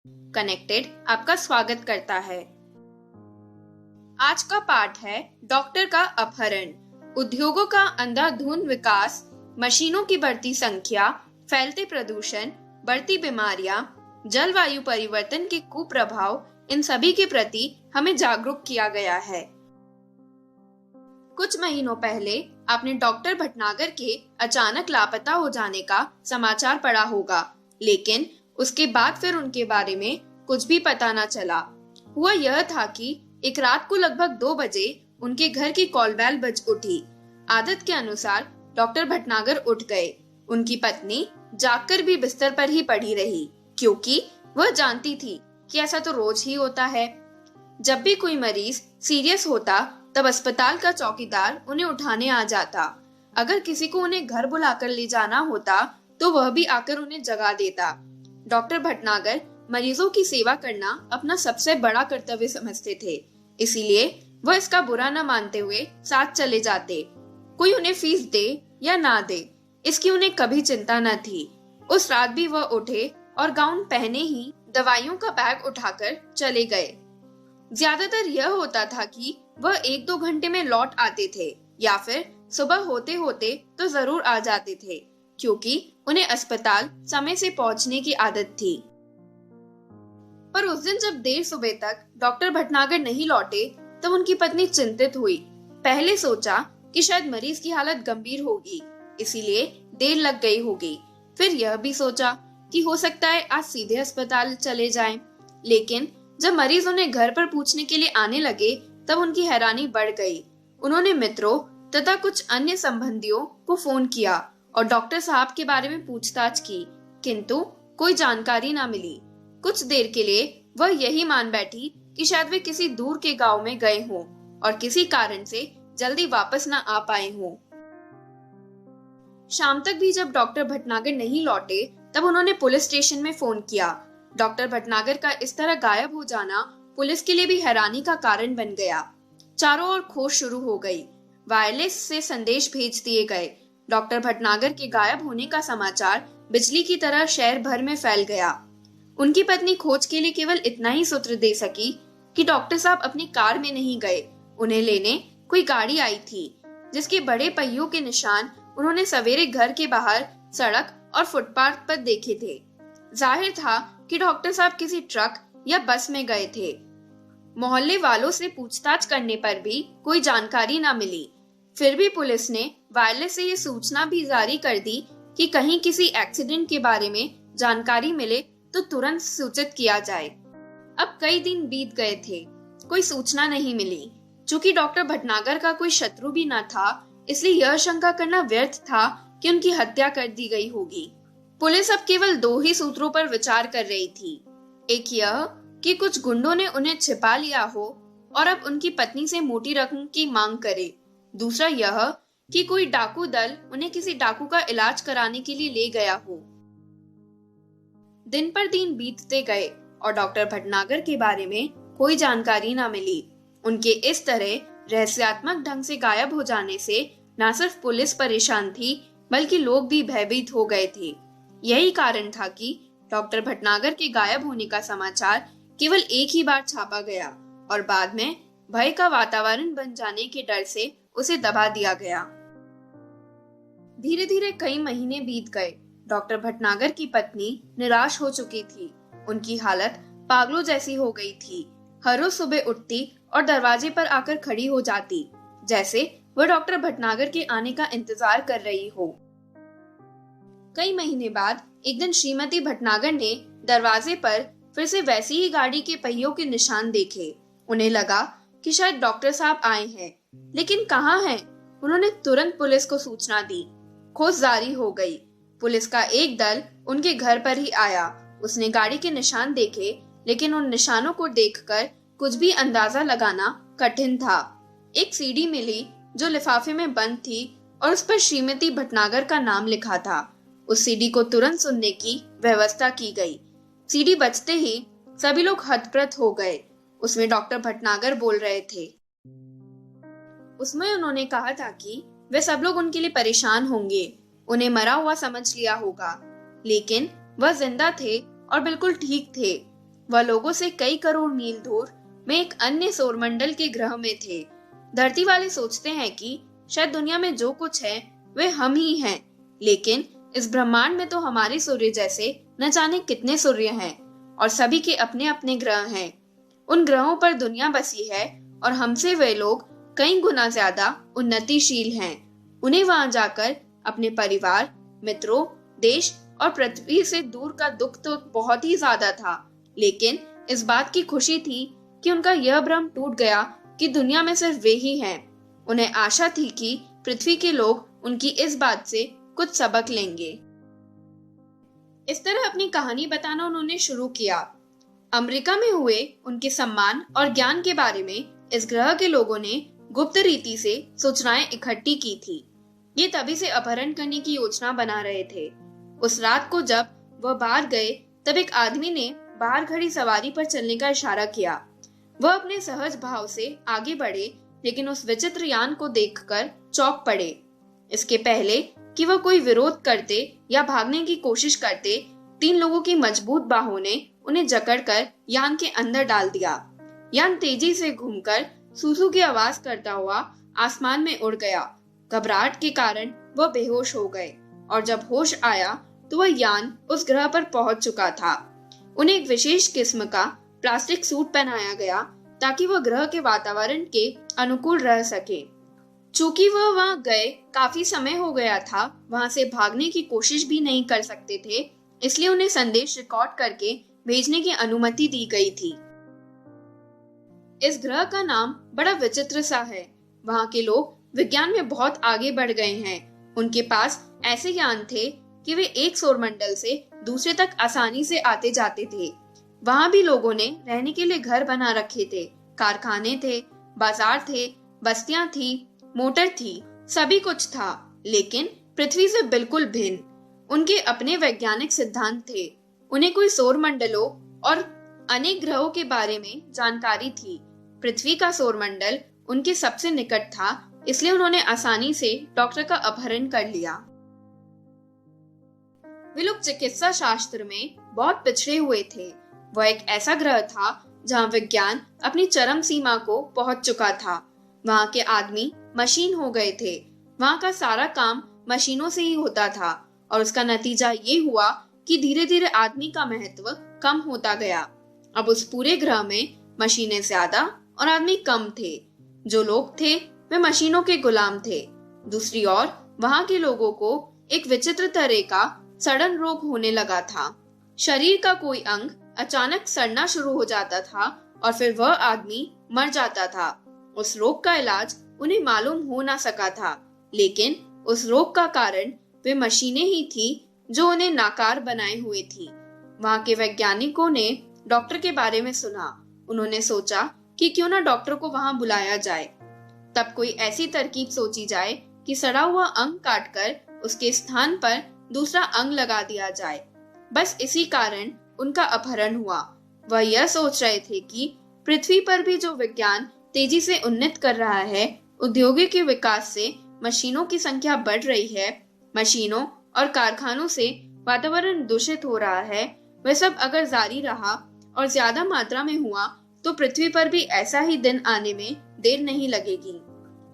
Connected आपका स्वागत करता है। आज का पाठ है डॉक्टर का अपहरण। उद्योगों का अंधाधुंध विकास, मशीनों की बढ़ती संख्या, फैलते प्रदूषण, बढ़ती बीमारियां, जलवायु परिवर्तन के कुप्रभाव, इन सभी के प्रति हमें जागरूक किया गया है। कुछ महीनों पहले आपने डॉक्टर भटनागर के अचानक लापता हो जाने का समाचार पढ़ा होगा, लेकिन उसके बाद फिर उनके बारे में कुछ भी पता न चला। हुआ यह था कि एक रात को लगभग 2 बजे उनके घर की कॉल बेल बज उठी। आदत के अनुसार डॉक्टर भटनागर उठ गए। उनकी पत्नी जागकर भी बिस्तर पर ही पड़ी रही, क्योंकि वह जानती थी कि ऐसा तो रोज ही होता है। जब भी कोई मरीज सीरियस होता तब अस्पताल का चौकीदार उन्हें उठाने आ जाता। अगर किसी को उन्हें घर बुलाकर ले जाना होता तो वह भी आकर उन्हें जगा देता। डॉक्टर भटनागर मरीजों की सेवा करना अपना सबसे बड़ा कर्तव्य समझते थे, इसीलिए वह इसका बुरा न मानते हुए साथ चले जाते। कोई उन्हें फीस दे या ना दे, इसकी उन्हें कभी चिंता न थी। उस रात भी वह उठे और गाउन पहने ही दवाइयों का बैग उठाकर चले गए। ज्यादातर यह होता था कि वह 1-2 घंटे में लौट आते थे या फिर सुबह होते होते तो जरूर आ जाते थे, क्योंकि उन्हें अस्पताल समय से पहुंचने की आदत थी। पर उस दिन जब देर सुबह तक डॉक्टर भटनागर नहीं लौटे तब उनकी पत्नी चिंतित हुई। पहले सोचा कि शायद मरीज की हालत गंभीर होगी, इसीलिए देर लग गई होगी। फिर यह भी सोचा कि हो सकता है आज सीधे अस्पताल चले जाएं। लेकिन जब मरीज उन्हें घर पर पूछने के लिए आने लगे तब उनकी हैरानी बढ़ गई। उन्होंने मित्रों तथा कुछ अन्य संबंधियों को फोन किया और डॉक्टर साहब के बारे में पूछताछ की, किंतु कोई जानकारी ना मिली। कुछ देर के लिए वह यही मान बैठी कि शायद वे किसी दूर के गांव में गए हों और किसी कारण से जल्दी वापस ना आ पाए हों। शाम तक भी जब डॉक्टर भटनागर नहीं लौटे तब उन्होंने पुलिस स्टेशन में फोन किया। डॉक्टर भटनागर का इस तरह गायब हो जाना पुलिस के लिए भी हैरानी का कारण बन गया। चारों ओर खोज शुरू हो गई। वायरलेस से संदेश भेज दिए गए। डॉक्टर भटनागर के गायब होने का समाचार बिजली की तरह शहर भर में फैल गया। उनकी पत्नी खोज के लिए केवल इतना ही सूत्र दे सकी कि डॉक्टर साहब अपनी कार में नहीं गए। उन्हें लेने कोई गाड़ी आई थी, जिसके बड़े पहियों के निशान उन्होंने सवेरे घर के बाहर सड़क और फुटपाथ पर देखे थे। जाहिर था कि डॉक्टर साहब किसी ट्रक या बस में गए थे। मोहल्ले वालों से पूछताछ करने पर भी कोई जानकारी न मिली। फिर भी पुलिस ने वायरलेस से ये सूचना भी जारी कर दी कि कहीं किसी एक्सीडेंट के बारे में जानकारी मिले तो तुरंत सूचित किया जाए। अब कई दिन बीत गए थे, कोई सूचना नहीं मिली। चूंकि डॉक्टर भटनागर का कोई शत्रु भी न था, इसलिए यह शंका करना व्यर्थ था कि उनकी हत्या कर दी गई होगी। पुलिस अब केवल 2 ही सूत्रों पर विचार कर रही थी। एक यह कि कुछ गुंडों ने उन्हें छिपा लिया हो और अब उनकी पत्नी से मोटी रकम की मांग करे। दूसरा यह कि कोई डाकू दल उन्हें किसी डाकू का इलाज कराने के लिए ले गया हो। दिन पर दिन बीतते गए और डॉक्टर भटनागर के बारे में कोई जानकारी न मिली। उनके इस तरह रहस्यात्मक ढंग से गायब हो जाने से न सिर्फ पुलिस परेशान थी, बल्कि लोग भी भयभीत हो गए थे। यही कारण था कि डॉक्टर भटनागर के गायब होने का समाचार केवल एक ही बार छापा गया और बाद में भय का वातावरण बन जाने के डर से उसे दबा दिया गया। धीरे धीरे कई महीने बीत गए। डॉक्टर भटनागर की पत्नी निराश हो चुकी थी। उनकी हालत पागलों जैसी हो गई थी। हर रोज सुबह उठती और दरवाजे पर आकर खड़ी हो जाती, जैसे वह डॉक्टर भटनागर के आने का इंतजार कर रही हो। कई महीने बाद एक दिन श्रीमती भटनागर ने दरवाजे पर फिर से वैसी ही गाड़ी के पहियों के निशान देखे। उन्हें लगा कि शायद डॉक्टर साहब आए हैं, लेकिन कहाँ हैं? उन्होंने तुरंत पुलिस को सूचना दी। खोज जारी हो गई। पुलिस का एक दल उनके घर पर ही आया। उसने गाड़ी के निशान देखे, लेकिन उन निशानों को देखकर कुछ भी अंदाजा लगाना कठिन था। एक सीडी मिली जो लिफाफे में बंद थी और उस पर श्रीमती भटनागर का नाम लिखा था। उस सीडी को तुरंत सुनने की व्यवस्था की गई। सीडी बजते ही सभी लोग हतप्रत हो गए। उसमें डॉक्टर भटनागर बोल रहे थे। उसमें उन्होंने कहा था कि वे सब लोग उनके लिए परेशान होंगे, उन्हें मरा हुआ समझ लिया होगा, लेकिन वह जिंदा थे और बिल्कुल ठीक थे। वह लोगों से कई करोड़ मील दूर में एक अन्य सौरमंडल के ग्रह में थे। धरती वाले सोचते हैं कि शायद दुनिया में जो कुछ है वे हम ही हैं, लेकिन इस ब्रह्मांड में तो हमारे सूर्य जैसे न जाने कितने सूर्य हैं और सभी के अपने अपने ग्रह हैं। उन ग्रहों पर दुनिया बसी है और हमसे वे लोग कई गुना ज्यादा उन्नतिशील हैं। उन्हें वहां जाकर अपने परिवार, मित्रों, देश और पृथ्वी से दूर का दुख तो बहुत ही ज्यादा था, लेकिन इस बात की खुशी थी कि उनका यह भ्रम टूट गया कि दुनिया में सिर्फ वे ही हैं। उन्हें आशा थी कि पृथ्वी के लोग उनकी इस बात से कुछ सबक लेंगे। इस तरह अपनी कहानी बताना उन्होंने शुरू किया। अमेरिका में हुए उनके सम्मान और ज्ञान के बारे में इस ग्रह के लोगों ने गुप्त रीति से सूचनाएं इकट्ठी की थी। ये तभी से अपहरण करने की योजना बना रहे थे। उस रात को जब वह बाहर गए तब एक आदमी ने बाहर खड़ी सवारी पर चलने का इशारा किया। वह अपने सहज भाव से आगे बढ़े, लेकिन उस विचित्र यान को देखकर चौंक पड़े। इसके पहले कि वह कोई विरोध करते या भागने की कोशिश करते, 3 लोगों की मजबूत बाहों ने उन्हें जकड़कर यान के अंदर डाल दिया। यान तेजी से घूमकर सूसू की आवाज करता हुआ आसमान में उड़ गया। घबराहट के कारण वह बेहोश हो गए और जब होश आया तो वह यान उस ग्रह पर पहुंच चुका था। उन्हें एक विशेष किस्म का प्लास्टिक सूट पहनाया गया ताकि वह ग्रह के वातावरण के अनुकूल रह सके। चूंकि वह वहां गए काफी समय हो गया था, वहां से भागने की कोशिश भी नहीं कर सकते थे, इसलिए उन्हें संदेश रिकॉर्ड करके भेजने की अनुमति दी गई थी। इस ग्रह का नाम बड़ा विचित्र सा है। वहां के लोग विज्ञान में बहुत आगे बढ़ गए हैं। उनके पास ऐसे यान थे कि वे एक सौरमंडल से दूसरे तक आसानी से आते जाते थे। वहां भी लोगों ने रहने के लिए घर बना रखे थे, कारखाने थे, बाजार थे, बस्तियां थी, मोटर थी, सभी कुछ था, लेकिन पृथ्वी से बिल्कुल भिन्न। उनके अपने वैज्ञानिक सिद्धांत थे। उन्हें कोई सौरमंडलों और अनेक ग्रहों के बारे में जानकारी थी। पृथ्वी का सौरमंडल उनके सबसे निकट था, इसलिए उन्होंने आसानी से डॉक्टर का अपहरण कर लिया। वे लोग चिकित्सा शास्त्र में बहुत पिछड़े हुए थे। वह एक ऐसा ग्रह था जहां विज्ञान अपनी चरम सीमा को पहुंच चुका था। वहां के आदमी मशीन हो गए थे। वहां का सारा काम मशीनों से ही होता था और उसका नतीजा ये हुआ कि धीरे धीरे आदमी का महत्व कम होता गया। अब उस पूरे ग्रह में मशीनें ज्यादा और आदमी कम थे। जो लोग थे वे मशीनों के गुलाम थे। दूसरी ओर वहां के लोगों को एक विचित्र तरह का सड़न रोग होने लगा था। शरीर का कोई अंग अचानक सड़ना शुरू हो जाता था और फिर वह आदमी मर जाता था। उस रोग का इलाज उन्हें मालूम हो ना सका था, लेकिन उस रोग का कारण वे मशीनें ही थी जो उन्हें नाकार बनाए हुए थी। वहां के वैज्ञानिकों ने डॉक्टर के बारे में सुना। उन्होंने सोचा कि क्यों ना डॉक्टर को वहां बुलाया जाए। तब कोई ऐसी तरकीब सोची जाए कि सड़ा हुआ अंग काटकर उसके स्थान पर दूसरा अंग लगा दिया जाए। बस इसी कारण उनका अपहरण हुआ। वह यह सोच रहे थे कि पृथ्वी पर भी जो विज्ञान तेजी से उन्नत कर रहा है, औद्योगिक के विकास से मशीनों की संख्या बढ़ रही है, मशीनों और कारखानों से वातावरण दूषित हो रहा है, वह सब अगर जारी रहा और ज्यादा मात्रा में हुआ तो पृथ्वी पर भी ऐसा ही दिन आने में देर नहीं लगेगी।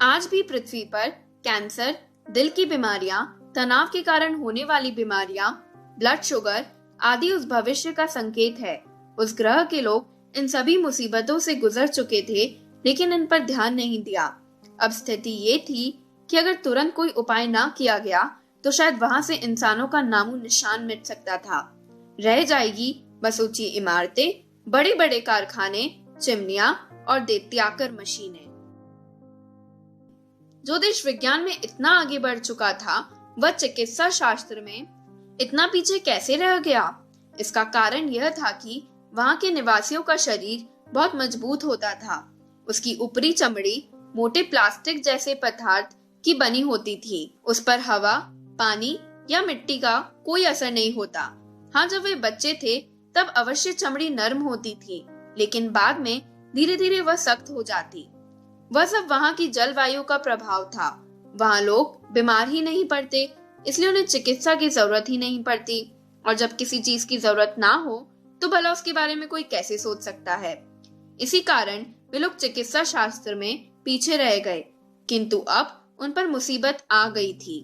आज भी पृथ्वी पर कैंसर, दिल की बीमारियां, तनाव के कारण होने वाली बीमारियां, ब्लड शुगर आदि उस भविष्य का संकेत है। उस ग्रह के लोग इन सभी मुसीबतों से गुजर चुके थे, लेकिन इन पर ध्यान नहीं दिया। अब स्थिति ये थी कि अगर तुरंत कोई उपाय ना किया गया तो शायद वहां से इंसानों का नामो निशान मिट सकता था। रह जाएगी बस ऊंची इमारतें, बड़े बड़े कारखाने, चिमनियां और दैत्याकर मशीनें। जो देश विज्ञान में इतना आगे बढ़ चुका था, वह चिकित्सा शास्त्र में इतना पीछे कैसे रह गया? इसका कारण यह था कि वहां के निवासियों का शरीर बहुत मजबूत होता था। उसकी ऊपरी चमड़ी मोटे प्लास्टिक जैसे पदार्थ की बनी होती थी। उस पर हवा, पानी या मिट्टी का कोई असर नहीं होता। हाँ, जब वे बच्चे थे तब अवश्य चमड़ी नरम होती थी, लेकिन बाद में धीरे धीरे वह सख्त हो जाती। वह सब वहाँ की जलवायु का प्रभाव था। वहाँ लोग बीमार ही नहीं पड़ते, इसलिए उन्हें चिकित्सा की जरूरत ही नहीं पड़ती, और जब किसी चीज की जरूरत ना हो तो भला उसके बारे में कोई कैसे सोच सकता है। इसी कारण वे लोग चिकित्सा शास्त्र में पीछे रह गए, किंतु अब उन पर मुसीबत आ गई थी।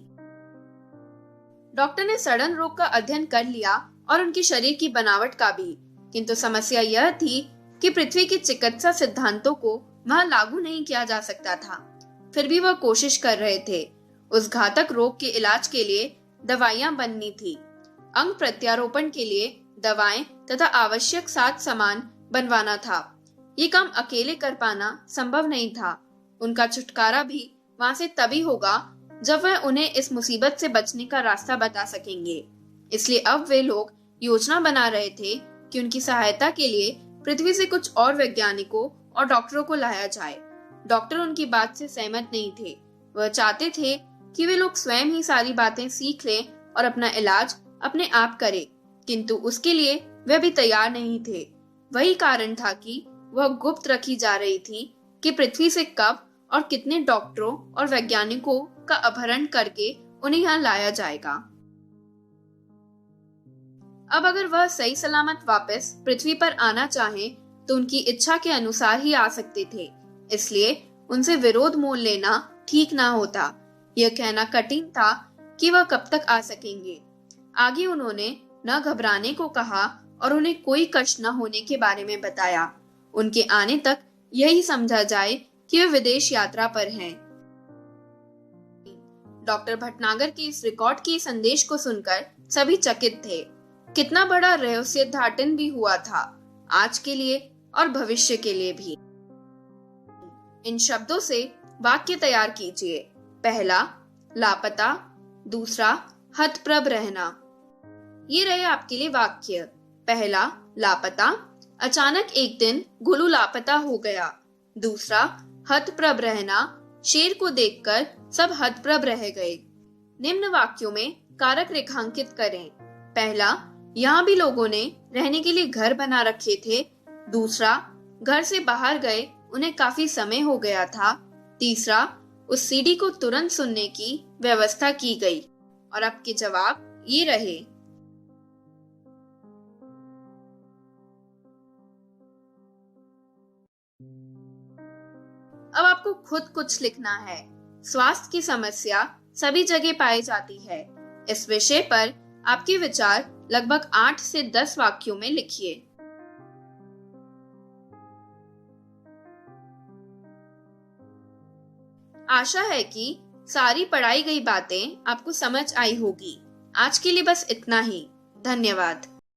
डॉक्टर ने सड़न रोग का अध्ययन कर लिया और उनकी शरीर की बनावट का भी, किंतु समस्या यह थी कि पृथ्वी के चिकित्सा सिद्धांतों को वहां लागू नहीं किया जा सकता था। फिर भी वह कोशिश कर रहे थे। उस घातक रोग के इलाज के लिए दवाइयां बननी थी। अंग प्रत्यारोपण के लिए दवाएं तथा आवश्यक साज सामान बनवाना था। ये काम अकेले कर पाना संभव नहीं था। उनका छुटकारा भी वहां से तभी होगा जब वह उन्हें इस मुसीबत से बचने का रास्ता बता सकेंगे। इसलिए अब वे लोग योजना बना रहे थे कि उनकी सहायता के लिए पृथ्वी से कुछ और वैज्ञानिकों और डॉक्टरों को लाया जाए। डॉक्टर उनकी बात से सहमत नहीं थे। वह चाहते थे कि वे लोग स्वयं ही सारी बातें सीख लें और अपना इलाज अपने आप करें, किंतु उसके लिए वे भी तैयार नहीं थे। वही कारण था कि वह गुप्त रखी जा रही थी कि पृथ्वी से कब और कितने डॉक्टरों और वैज्ञानिकों का अपहरण करके उन्हें यहाँ लाया जाएगा। अब अगर वह सही सलामत वापस पृथ्वी पर आना चाहें, तो उनकी इच्छा के अनुसार ही आ सकते थे। इसलिए उनसे विरोध मोल लेना ठीक ना होता। यह कहना कठिन था कि वह कब तक आ सकेंगे। आगे उन्होंने न घबराने को कहा और उन्हें कोई कष्ट न होने के बारे में बताया। उनके आने तक यही समझा जाए कि वे विदेश यात्रा पर हैं। डॉक्टर भटनागर के इस रिकॉर्ड के संदेश को सुनकर सभी चकित थे। कितना बड़ा रहस्योद्घाटन भी हुआ था, आज के लिए और भविष्य के लिए भी। इन शब्दों से वाक्य तैयार कीजिए। पहला, लापता। दूसरा, हतप्रभ रहना। ये रहे आपके लिए वाक्य। पहला, लापता। अचानक एक दिन गुलू लापता हो गया। दूसरा, हतप्रभ रहना। शेर को देखकर सब हतप्रभ रह गए। निम्न वाक्यों में कारक रेखांकित करें। पहला, यहाँ भी लोगों ने रहने के लिए घर बना रखे थे। दूसरा, घर से बाहर गए उन्हें काफी समय हो गया था। तीसरा, उस सीडी को तुरंत सुनने की व्यवस्था की गई। और आपके जवाब ये रहे। अब आपको खुद कुछ लिखना है। स्वास्थ्य की समस्या सभी जगह पाई जाती है। इस विषय पर आपके विचार लगभग 8 से 10 वाक्यों में लिखिए। आशा है कि सारी पढ़ाई गई बातें आपको समझ आई होगी। आज के लिए बस इतना ही। धन्यवाद।